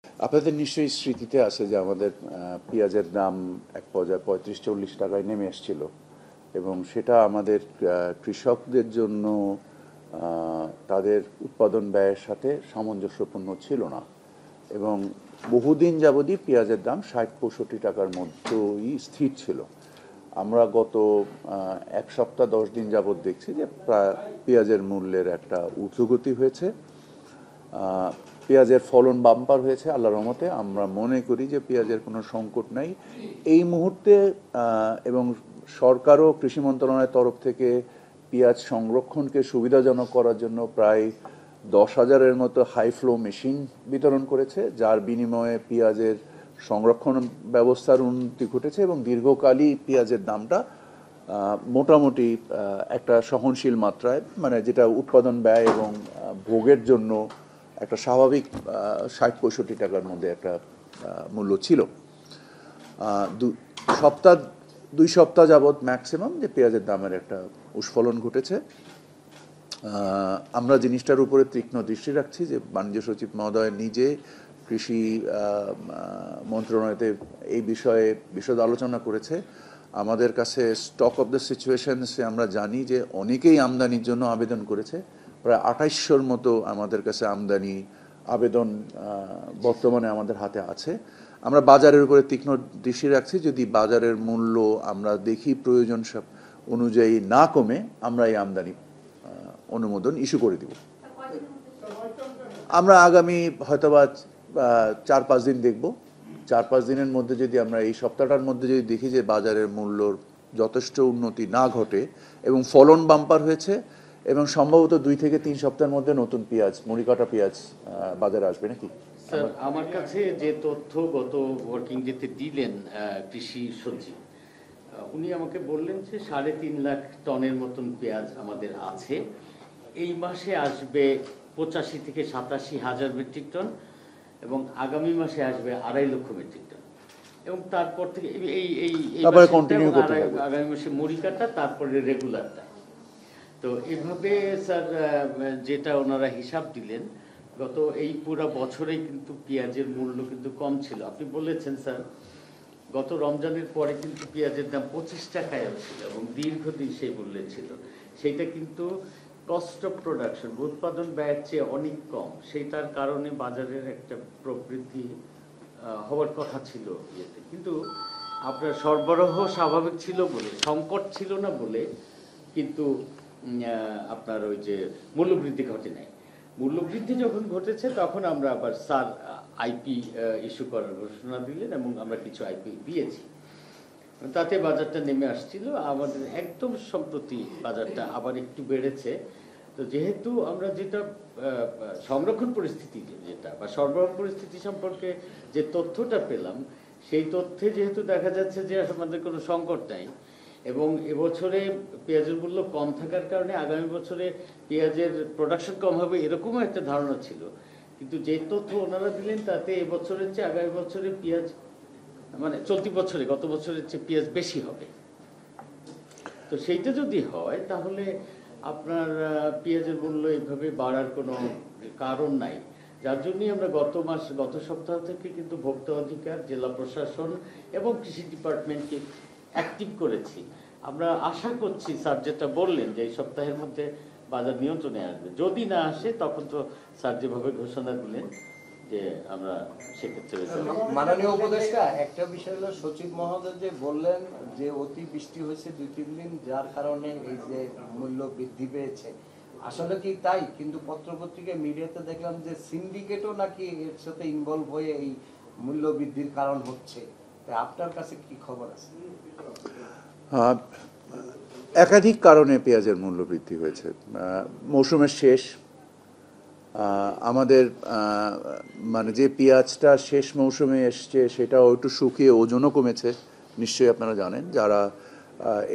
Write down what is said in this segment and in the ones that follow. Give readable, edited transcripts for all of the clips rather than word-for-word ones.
আপনাদের নিশ্চয়ই স্মৃতিতে আছে যে আমাদের পেঁয়াজের দাম এক পর্যায়ে 35-40 টাকায় নেমে এসেছিল, এবং সেটা আমাদের কৃষকদের জন্য তাদের উৎপাদন ব্যয়ের সাথে সামঞ্জস্যপূর্ণ ছিল না, এবং বহুদিন যাবতই পেঁয়াজের দাম 60-65 টাকার মধ্যেই স্থির ছিল। আমরা গত এক সপ্তাহ 10 দিন যাবৎ দেখছি যে প্রায় পেঁয়াজের মূল্যের একটা ঊর্ধ্বগতি হয়েছে। পেঁয়াজের ফলন বাম্পার হয়েছে আল্লাহর রহমতে। আমরা মনে করি যে পেঁয়াজের কোনো সংকট নাই এই মুহূর্তে, এবং সরকারও কৃষি মন্ত্রণালয়ের তরফ থেকে পেঁয়াজ সংরক্ষণকে সুবিধাজনক করার জন্য প্রায় 10,000-এর মতো হাই ফ্লো মেশিন বিতরণ করেছে, যার বিনিময়ে পেঁয়াজের সংরক্ষণ ব্যবস্থার উন্নতি ঘটেছে এবং দীর্ঘকালই পেঁয়াজের দামটা মোটামুটি একটা সহনশীল মাত্রায়, মানে যেটা উৎপাদন ব্যয় এবং ভোগের জন্য একটা স্বাভাবিক 60-65 টাকার মধ্যে একটা মূল্য ছিল। 2 সপ্তাহ যাবৎ ম্যাক্সিমাম যে পেঁয়াজের দামের একটা উস্ফলন ঘটেছে। আমরা জিনিসটার উপরে তীক্ষ্ণ দৃষ্টি রাখছি যে বাণিজ্য সচিব মহোদয় নিজে কৃষি মন্ত্রণালয়তে এই বিষয়ে বিশদ আলোচনা করেছে। আমাদের কাছে স্টক অফ দ্য সিচুয়েশনসে আমরা জানি যে অনেকেই আমদানির জন্য আবেদন করেছে। প্রায় 2800-র মতো আমাদের কাছে আমদানি আবেদন বর্তমানে আমাদের হাতে আছে। আমরা বাজারের উপরে তীক্ষ্ণ দৃষ্টি রাখছি, যদি বাজারের মূল্য আমরা দেখি প্রয়োজন সব অনুযায়ী না কমে, আমরা এই আমদানি অনুমোদন ইস্যু করে দিব। আমরা আগামী হয়তোবা 4-5 দিন দেখব। 4-5 দিনের মধ্যে যদি আমরা এই সপ্তাহটার মধ্যে যদি দেখি যে বাজারের মূল্যর যথেষ্ট উন্নতি না ঘটে এবং ফলন বাম্পার হয়েছে, এবং সম্ভবত 2 থেকে 3 সপ্তাহের মধ্যে নতুন পেঁয়াজ, মুড়িকাটা পেঁয়াজ বাজারে আসবে নাকি? স্যার, আমার কাছে যে তথ্য গত ওয়ার্কিং ডেতে দিলেন কৃষি সচিব, উনি আমাকে বললেন যে 3.5 লাখ টনের মতন পেঁয়াজ আমাদের আছে। এই মাসে আসবে 85 থেকে 87 হাজার মেট্রিক টন, এবং আগামী মাসে আসবে 2.5 লক্ষ মেট্রিক টন, এবং তারপর থেকে আগামী মাসে মুড়িকাটা, তারপরে রেগুলারটা। তো এভাবে স্যার যেটা ওনারা হিসাব দিলেন, গত এই পুরো বছরে কিন্তু পেঁয়াজের মূল্য কিন্তু কম ছিল। আপনি বলেছেন স্যার, গত রমজানের পরে কিন্তু পেঁয়াজের দাম 25 টাকায় ছিল এবং দীর্ঘদিন সেই মূল্যে ছিল। সেইটা কিন্তু কস্ট অফ প্রোডাকশন, উৎপাদন ব্যয়ের চেয়ে অনেক কম। সেইটার কারণে বাজারের একটা প্রবৃদ্ধি হওয়ার কথা ছিল ইয়েতে, কিন্তু আপনার সরবরাহ স্বাভাবিক ছিল বলে, সংকট ছিল না বলে কিন্তু আপনার ওই যে মূল্যবৃদ্ধি ঘটে নাই। মূল্যবৃদ্ধি যখন ঘটেছে তখন আমরা আবার স্যার আইপি ইস্যু করার ঘোষণা দিলেন, এবং আমরা কিছু আইপি দিয়েছি। তাতে বাজারটা নেমে আসছিল। আমাদের একদম সম্প্রতি বাজারটা আবার একটু বেড়েছে। তো যেহেতু আমরা যেটা সংরক্ষণ পরিস্থিতি যেটা বা সরবরাহ পরিস্থিতি সম্পর্কে যে তথ্যটা পেলাম, সেই তথ্যে যেহেতু দেখা যাচ্ছে যে আমাদের কোনো সংকট নাই, এবং এবছরে পেঁয়াজের মূল্য কম থাকার কারণে আগামী বছরে পেঁয়াজের প্রোডাকশন কম হবে এরকমও একটা ধারণা ছিল। কিন্তু যে তথ্য ওনারা দিলেন তাতে এবছরের চেয়ে আগামী বছরে পেঁয়াজ, মানে চলতি বছরে গত বছরের চেয়ে পেঁয়াজ বেশি হবে। তো সেইটা যদি হয় তাহলে আপনার পেঁয়াজের মূল্য এইভাবে বাড়ার কোনো কারণ নাই। যার জন্যই আমরা গত সপ্তাহ থেকে কিন্তু ভোক্তা অধিকার, জেলা প্রশাসন এবং কৃষি ডিপার্টমেন্টকে অ্যাক্টিভ করেছি। আমরা আশা করছি স্যার যেটা বললেন যে এই সপ্তাহের মধ্যে বাজার নিয়ন্ত্রণে আসবে। যদি না আসে তখন তো স্যার যেভাবে ঘোষণা দিলেন যে আমরা সেক্ষেত্রে। মাননীয় উপদেষ্টা, একটা বিষয় হলো সচিব মহোদয় যে বললেন যে অতি বৃষ্টি হয়েছে 2-3 দিন, যার কারণে এই যে মূল্য বৃদ্ধি পেয়েছে, আসলে কি তাই? কিন্তু পত্রপত্রিকায় মিডিয়াতে দেখলাম যে সিন্ডিকেটও নাকি এর সাথে ইনভলভ হয়ে এই মূল্য বৃদ্ধির কারণ হচ্ছে। আপনার কাছে কি খবর আছে? একাধিক কারণে পেঁয়াজের মূল্য বৃদ্ধি হয়েছে। মৌসুমের শেষ, আমাদের মানে যে পেঁয়াজটা শেষ মৌসুমে এসছে সেটাও একটু শুকিয়ে ওজনও কমেছে, নিশ্চয়ই আপনারা জানেন। যারা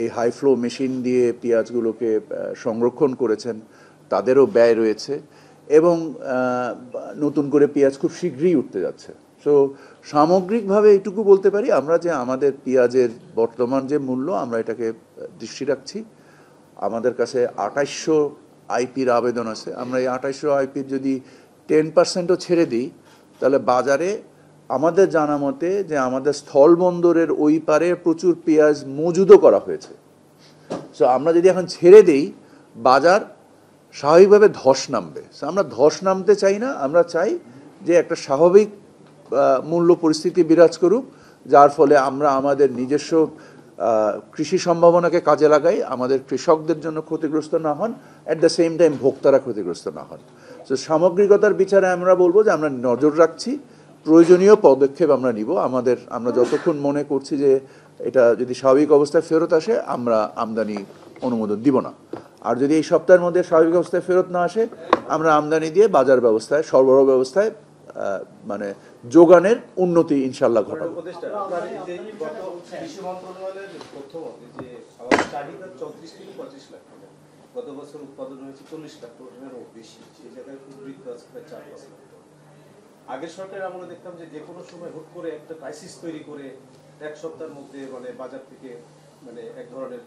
এই হাই ফ্লো মেশিন দিয়ে পেঁয়াজগুলোকে সংরক্ষণ করেছেন তাদেরও ব্যয় রয়েছে, এবং নতুন করে পেঁয়াজ খুব শীঘ্রই উঠতে যাচ্ছে। সো সামগ্রিকভাবে এইটুকু বলতে পারি আমরা যে আমাদের পেঁয়াজের বর্তমান যে মূল্য, আমরা এটাকে দৃষ্টি রাখছি। আমাদের কাছে 2800 আইপির আবেদন আছে। আমরা এই 2800 আইপির যদি 10%ও ছেড়ে দিই, তাহলে বাজারে আমাদের জানা মতে যে আমাদের স্থলবন্দরের ওই পারে প্রচুর পেঁয়াজ মজুদও করা হয়েছে। সো আমরা যদি এখন ছেড়ে দেই, বাজার স্বাভাবিকভাবে ধস নামবে। সো আমরা ধস নামতে চাই না, আমরা চাই যে একটা স্বাভাবিক মূল্য পরিস্থিতি বিরাজ করুক, যার ফলে আমরা আমাদের নিজস্ব কৃষি সম্ভাবনাকে কাজে লাগাই, আমাদের কৃষকদের জন্য ক্ষতিগ্রস্ত না হন, অ্যাট দ্য সেম টাইম ভোক্তারা ক্ষতিগ্রস্ত না হন। সো সামগ্রিকতার বিচারে আমরা বলবো যে আমরা নজর রাখছি, প্রয়োজনীয় পদক্ষেপ আমরা নিব। আমরা যতক্ষণ মনে করছি যে এটা যদি স্বাভাবিক অবস্থায় ফেরত আসে, আমরা আমদানি অনুমোদন দিব না। আর যদি এই সপ্তাহের মধ্যে স্বাভাবিক অবস্থায় ফেরত না আসে, আমরা আমদানি দিয়ে বাজার ব্যবস্থায়, সরবরাহ ব্যবস্থায় মানে যোগানের উন্নতি ইনশাল্লাহ ঘটাবো। উপদেষ্টা, আপনার এই যে গত কৃষি মন্ত্রণালয়ের তথ্য মতে যে আমাদের চাহিদা 34 থেকে 25 লাখ টাকা, গত বছর উৎপাদন হয়েছে 40 লাখ টনেরও বেশি, সেই জায়গায় উদ্বৃত্ত আছে প্রায় 4-5 লাখ টন। আগের সরকারে আমরা দেখতাম যে কোনো সময় হুট করে একটা ক্রাইসিস তৈরি করে এক সপ্তাহের মধ্যে মানে বাজার থেকে মানে এক ধরনের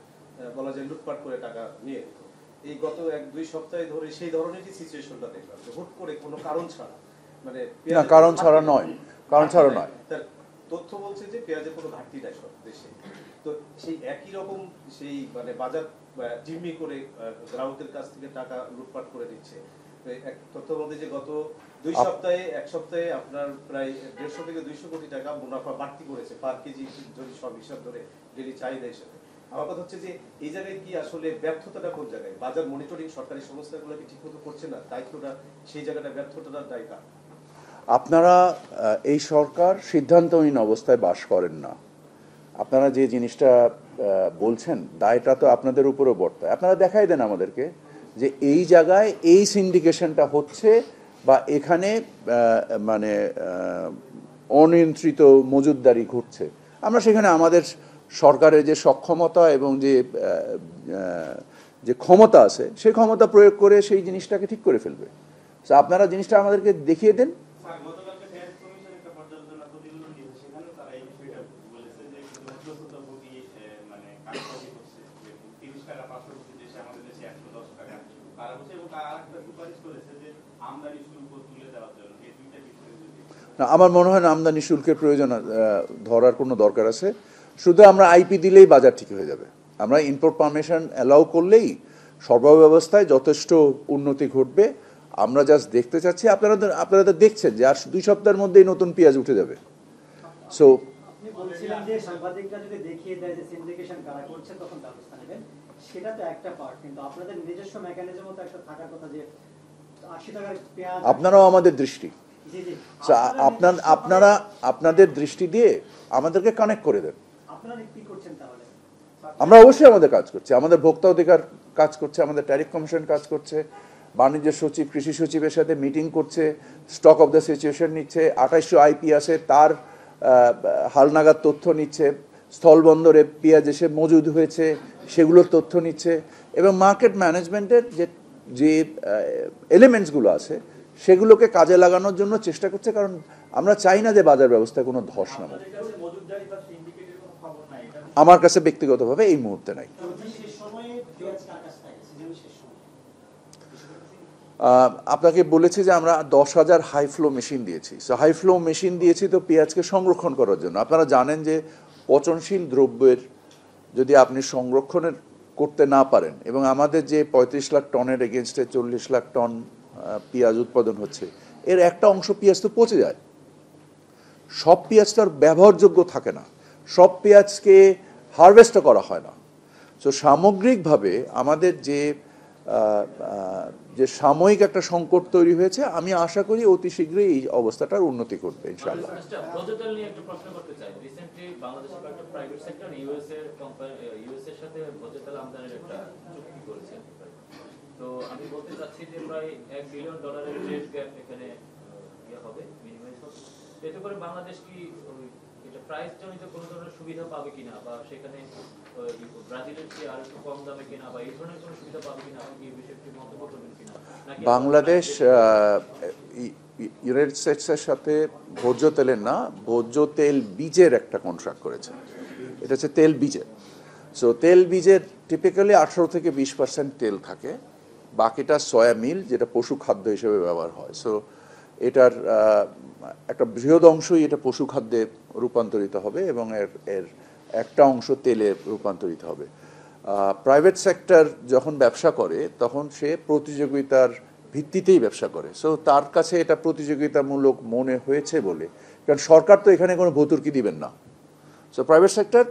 বলা যায় লুটপাট করে টাকা নিয়ে যেত। এই গত 1-2 সপ্তাহে ধরে সেই ধরনেরই সিচুয়েশনটা দেখলাম, যে হুট করে কোনো কারণ ছাড়া মানে না, কারণ ছাড়া নয়, কারণ ছাড়া নয়। তার তথ্য বলছে যে পেঁয়াজের কোনো ঘাটতি নাই সব দেশে। তো সেই একই রকম সেই মানে বাজার জিম্মি করে গ্রাহকের কাছ থেকে টাকা লুটপাট করে দিচ্ছে। এক তথ্য বলতে যে গত 2 সপ্তাহে, এক সপ্তাহে আপনার প্রায় 150 থেকে 200 কোটি টাকা মুনাফা বাড়তি করেছে পার কেজি, যদি সব হিসাব ধরে ডেলি চাহিদা হিসাবে। আমার কথা হচ্ছে যে এই জায়গায় কি আসলে ব্যর্থতাটা কোন জায়গায়? বাজার মনিটরিং সরকারি সংস্থাগুলো কি ঠিকমতো করছে না? দায়িত্বটা সেই জায়গাটা ব্যর্থতার দায় কার? আপনারা এই সরকার সিদ্ধান্তহীন অবস্থায় বাস করেন না। আপনারা যে জিনিসটা বলছেন, দায়টা তো আপনাদের উপরও বর্তায়। আপনারা দেখাই দেন আমাদেরকে যে এই জায়গায় এই সিন্ডিকেশনটা হচ্ছে, বা এখানে মানে অনিয়ন্ত্রিত মজুতদারি ঘটছে। আমরা সেখানে আমাদের সরকারের যে সক্ষমতা এবং যে ক্ষমতা আছে, সেই ক্ষমতা প্রয়োগ করে সেই জিনিসটাকে ঠিক করে ফেলবে। তো আপনারা জিনিসটা আমাদেরকে দেখিয়ে দেন। না, আমার মনে হয় না আমদানি শুল্কের প্রয়োজন ধরার কোনো দরকার আছে। শুধু আমরা আইপি দিলেই বাজার ঠিক হয়ে যাবে। আমরা ইম্পোর্ট পারমিশন অ্যালাউ করলেই সরবরাহ ব্যবস্থায় যথেষ্ট উন্নতি ঘটবে। আমরা জাস্ট দেখতে চাচ্ছি, আপনারা তো দেখছেন যে আর 2 সপ্তাহের মধ্যেই নতুন পেঁয়াজ উঠে যাবে। সো আপনি বলছিলেন যে সাংবাদিকরা যদি দেখিয়ে দেয় যে সিন্ডিকেশন কারা করছে তখন ব্যবস্থা নেবেন, সেটা তো একটা পার্ট, কিন্তু আপনাদের নিজস্ব মেকানিজমও তো একটা থাকার কথা যে 80 টাকার পেঁয়াজ। আপনারাও আমাদের দৃষ্টি, জি জি, আপনারা আপনাদের দৃষ্টি দিয়ে আমাদেরকে কানেক্ট করে দেন। আপনারা কি করছেন তাহলে? আমরা অবশ্যই আমাদের কাজ করছি, আমাদের ভোক্তা অধিকার কাজ করছে, আমাদের ট্যারিফ কমিশন কাজ করছে, বাণিজ্য সচিব কৃষি সচিবের সাথে মিটিং করছে, স্টক অফ দ্য সিচুয়েশন নিচ্ছে, 2800 আইপি আছে তার হালনাগাদ তথ্য নিচ্ছে, স্থলবন্দরে পেঁয়াজ এসে মজুদ হয়েছে সেগুলোর তথ্য নিচ্ছে, এবং মার্কেট ম্যানেজমেন্টের যে এলিমেন্টসগুলো আছে সেগুলোকে কাজে লাগানোর জন্য চেষ্টা করছে। কারণ আমরা চাই না যে বাজার ব্যবস্থায় কোনো ধস নামুক। আমার কাছে ব্যক্তিগতভাবে এই মুহূর্তে নাই। আপনাকে বলেছি যে আমরা 10,000 হাই ফ্লো মেশিন দিয়েছি। সো হাই ফ্লো মেশিন দিয়েছি তো পেঁয়াজকে সংরক্ষণ করার জন্য। আপনারা জানেন যে পচনশীল দ্রব্যের যদি আপনি সংরক্ষণের করতে না পারেন, এবং আমাদের যে 35 লাখ টনের এগেনস্টে 40 লাখ টন পেঁয়াজ উৎপাদন হচ্ছে, এর একটা অংশ পেঁয়াজ তো পচে যায়। সব পেঁয়াজ তো আর ব্যবহারযোগ্য থাকে না, সব পেঁয়াজকে হারভেস্টও করা হয় না। সো সামগ্রিকভাবে আমাদের যে সাময়িক একটা সংকট তৈরি হয়েছে, আমি আশা করি অতি শীঘ্রই এই অবস্থাটার উন্নতি করবে ইনশাআল্লাহ। ভোজ্যতেল নিয়ে একটা প্রশ্ন করতে চাই। রিসেন্টলি বাংলাদেশের কয়েকটা প্রাইভেট সেক্টর ইউএস এর সাথে ভোজ্যতেল আমদানির একটা চুক্তি করেছে। তো আমি বলতে চাচ্ছি যে প্রায় $1 বিলিয়ন ট্রেড গ্যাপ এখানে হবে, মিনিমাইজ হবে। এতে করে বাংলাদেশ কি এটা প্রাইস জনিত কোনো ধরনের সুবিধা পাবে কিনা, বা সেখানে ব্রাজিলের চেয়ে আর একটু কম দামে কিনা, বা এই ধরনের কোনো সুবিধা পাবে কিনা, আপনি এই বিষয়টি মন্তব্য করবেন কিনা? বাংলাদেশ ইউনাইটেড স্টেটসের সাথে ভোজ্য তেলের না, ভোজ্য তেল বীজের একটা কন্ট্রাক্ট করেছে। এটা হচ্ছে তেল বীজের। সো তেল বীজের টিপিক্যালি 18 থেকে 20% তেল থাকে, বাকিটা সয়া মিল, যেটা পশু খাদ্য হিসেবে ব্যবহার হয়। সো এটার একটা বৃহৎ অংশই এটা পশু খাদ্যে রূপান্তরিত হবে এবং এর একটা অংশ তেলে রূপান্তরিত হবে। প্রাইভেট সেক্টর যখন ব্যবসা করে তখন সে প্রতিযোগিতার ভিত্তিতেই ব্যবসা করে, সো তার কাছে এটা প্রতিযোগিতামূলক মনে হয়েছে বলে, কারণ সরকার তো এখানে কোনো ভর্তুকি দিবেন না। সো প্রাইভেট সেক্টর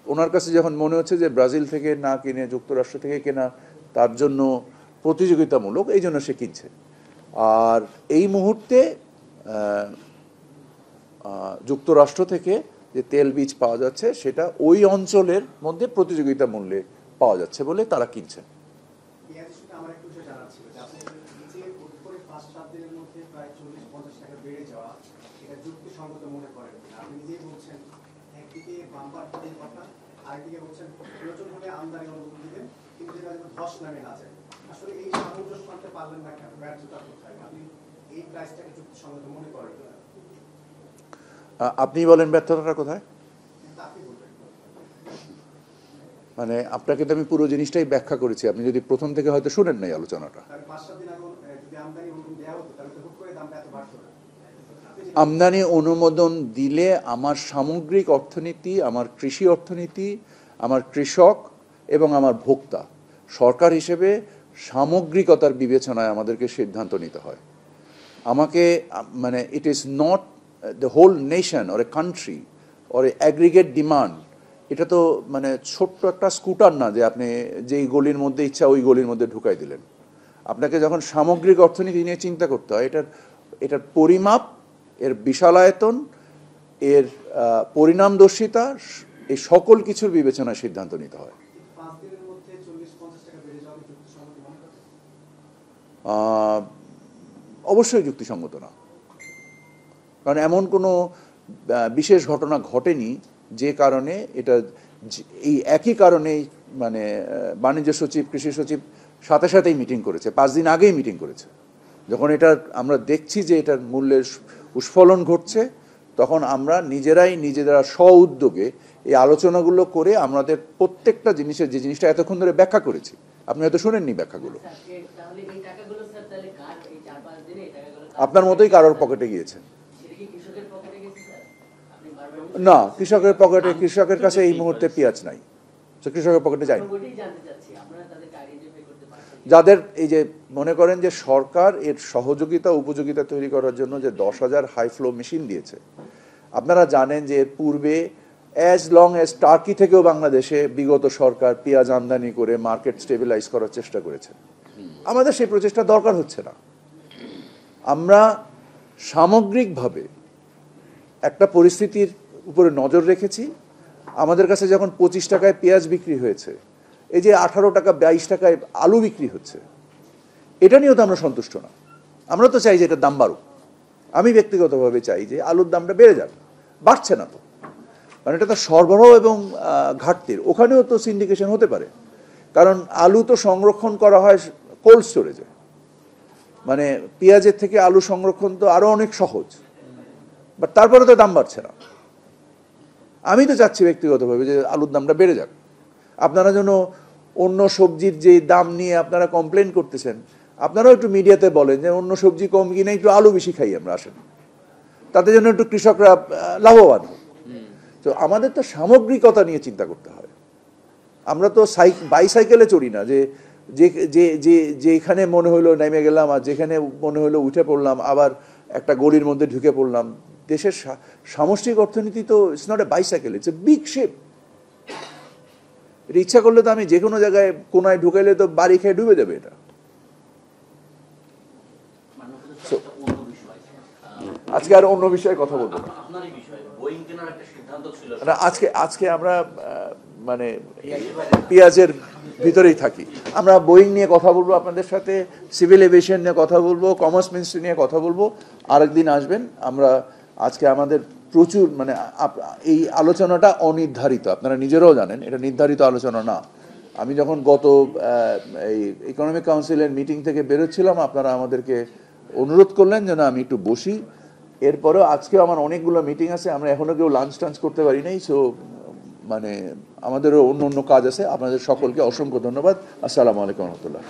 ওনার কাছে যখন মনে হচ্ছে যে ব্রাজিল থেকে না কিনে যুক্তরাষ্ট্র থেকে কেনা তার জন্য প্রতিযোগিতামূলক, এই জন্য সে কিনছে। আর এই মুহূর্তে যুক্তরাষ্ট্র থেকে যে তেল বীজ পাওয়া যাচ্ছে সেটা ওই অঞ্চলের মধ্যে প্রতিযোগিতা মূল্যে পাওয়া যাচ্ছে বলে তারা কিনছে। আমার একটু জানার ছিল যে আপনি যে করে 5-7 দিনের মধ্যে প্রায় 40-50 টাকা বেড়ে যাওয়া, এটা যুক্তিসঙ্গত মনে করেন? আপনি নিজেই বলছেন একদিকে বাম্পার পদের কথা, আরেকদিকে বলছেন প্রয়োজন হলে আমদানি অনুমতি দিবেন, কিন্তু যেটা ধস নামে না যায়। আসলে এই সামঞ্জস্য করতে পারলেন না কেন? ব্যর্থতা কোথায়? আপনি এই প্রাইসটাকে যুক্তিসঙ্গত মনে করেন? আপনি বলেন ব্যর্থতাটা কোথায়? আপনি বলবেন। মানে আপনাকে তো আমি পুরো জিনিসটাই ব্যাখ্যা করেছি, আপনি যদি প্রথম থেকে হয়তো শুনেন নাই আলোচনাটা। 5-7 দিন আগে যদি আমদানি অনুমতি দেওয়া হতো তাহলে তো হুট করে দামটা এত বাড়তো না। আমদানি অনুমোদন দিলে আমার সামগ্রিক অর্থনীতি, আমার কৃষি অর্থনীতি, আমার কৃষক এবং আমার ভোক্তা, সরকার হিসেবে সামগ্রিকতার বিবেচনায় আমাদেরকে সিদ্ধান্ত নিতে হয়। আমাকে মানে it is not the whole nation or a country or a aggregate demand. এটা তো মানে ছোট্ট একটা স্কুটার না যে আপনি যেই গলির মধ্যে ইচ্ছা ওই গলির মধ্যে ঢুকাই দিলেন। আপনাকে যখন সামগ্রিক অর্থনীতি নিয়ে চিন্তা করতে হয়, এটার পরিমাপ, এর বিশালায়তন, এর পরিণামদর্শিতা, এই সকল কিছুর বিবেচনায় সিদ্ধান্ত নিতে হয়। 5 দিনের মধ্যে 40-50 টাকা বেড়ে যাওয়া যুক্তিসঙ্গত মনে করেন? অবশ্যই যুক্তিসঙ্গত না, কারণ এমন কোনো বিশেষ ঘটনা ঘটেনি যে কারণে এটা, এই একই কারণেই মানে বাণিজ্য সচিব, কৃষি সচিব সাথে সাথেই মিটিং করেছে, 5 দিন আগেই মিটিং করেছে। যখন এটা আমরা দেখছি যে এটার মূল্যের উস্ফলন ঘটছে, তখন আমরা নিজেরা স্ব উদ্যোগে এই আলোচনাগুলো করে আমাদের প্রত্যেকটা জিনিসের, যে জিনিসটা এতক্ষণ ধরে ব্যাখ্যা করেছি, আপনি হয়তো শোনেননি ব্যাখ্যাগুলো, আপনার মতোই কারোর পকেটে গিয়েছে। না, কৃষকের পকেটে, কৃষকের কাছে এই মুহূর্তে পেঁয়াজ নাই, তো কৃষকের পকেটে যায়নি। যাদের এই যে মনে করেন যে সরকার এর সহযোগিতা উপযোগিতা তৈরি করার জন্য যে 10,000 হাই ফ্লো মেশিন দিয়েছে, আপনারা জানেন যে এর পূর্বে অ্যাজ লং অ্যাজ টার্কি থেকেও বাংলাদেশে বিগত সরকার পেঁয়াজ আমদানি করে মার্কেট স্টেবিলাইজ করার চেষ্টা করেছে। আমাদের সেই প্রচেষ্টা দরকার হচ্ছে না। আমরা সামগ্রিকভাবে একটা পরিস্থিতির উপরে নজর রেখেছি। আমাদের কাছে যখন 25 টাকায় পেঁয়াজ বিক্রি হয়েছে, এই যে 18 টাকা 22 টাকায় আলু বিক্রি হচ্ছে, এটা নিয়েও তো আমরা সন্তুষ্ট না। আমরা তো চাই যে এটার দাম বাড়ুক। আমি ব্যক্তিগতভাবে চাই যে আলুর দামটা বেড়ে যাক, বাড়ছে না তো, কারণ এটা তো সরবরাহ এবং ঘাটতির, ওখানেও তো সিন্ডিকেশন হতে পারে। কারণ আলু তো সংরক্ষণ করা হয় কোল্ড স্টোরেজে, মানে পেঁয়াজের থেকে আলু সংরক্ষণ তো আরো অনেক সহজ, বাট তারপরে তো দাম বাড়ছে না। আমি তো চাচ্ছি ব্যক্তিগতভাবে যে আলুর দামটা বেড়ে যাক। আপনারা যেন অন্য সবজির যে দাম নিয়ে আপনারা কমপ্লেন করতেছেন, আপনারাও একটু মিডিয়াতে বলেন যে অন্য সবজি কম কিনে একটু আলু বেশি খাই আমরা, আসেন, তাতে জন্য একটু কৃষকরা লাভবান হয়। তো আমাদের তো সামগ্রিকতা নিয়ে চিন্তা করতে হয়। আমরা তো বাইসাইকেলে চড়ি না যে যেখানে মনে হলো নেমে গেলাম, আর যেখানে মনে হলো উঠে পড়লাম, আবার একটা গলির মধ্যে ঢুকে পড়লাম। দেশের সামষ্টিক অর্থনীতি তো it's not a bicycle, it's a big ship. এটা ইচ্ছা করলে তো আমি যে কোনো জায়গায় কোনায় ঢুকাইলে তো বাড়ি খেয়ে ডুবে যাবে এটা। আজকে আর অন্য বিষয়ে কথা বলবো না। আজকে আমরা মানে পেঁয়াজের ভিতরেই থাকি। আমরা বোয়িং নিয়ে কথা বলবো আপনাদের সাথে, সিভিল এভিয়েশন নিয়ে কথা বলবো, কমার্স মিনিস্ট্রি নিয়ে কথা বলবো। আরেকদিন আসবেন। আমরা আজকে আমাদের প্রচুর মানে এই আলোচনাটা অনির্ধারিত, আপনারা নিজেরাও জানেন এটা নির্ধারিত আলোচনা না। আমি যখন গত এই ইকোনমিক কাউন্সিলের মিটিং থেকে বেরোচ্ছিলাম, আপনারা আমাদেরকে অনুরোধ করলেন যেন আমি একটু বসি। এরপরেও আজকেও আমার অনেকগুলো মিটিং আছে, আমরা এখনো কেউ লাঞ্চ টাঞ্চ করতে পারি নাই। সো মানে আমাদেরও অন্য অন্য কাজ আছে। আপনাদের সকলকে অসংখ্য ধন্যবাদ। আসসালামু আলাইকুম রহমতুল্লাহ।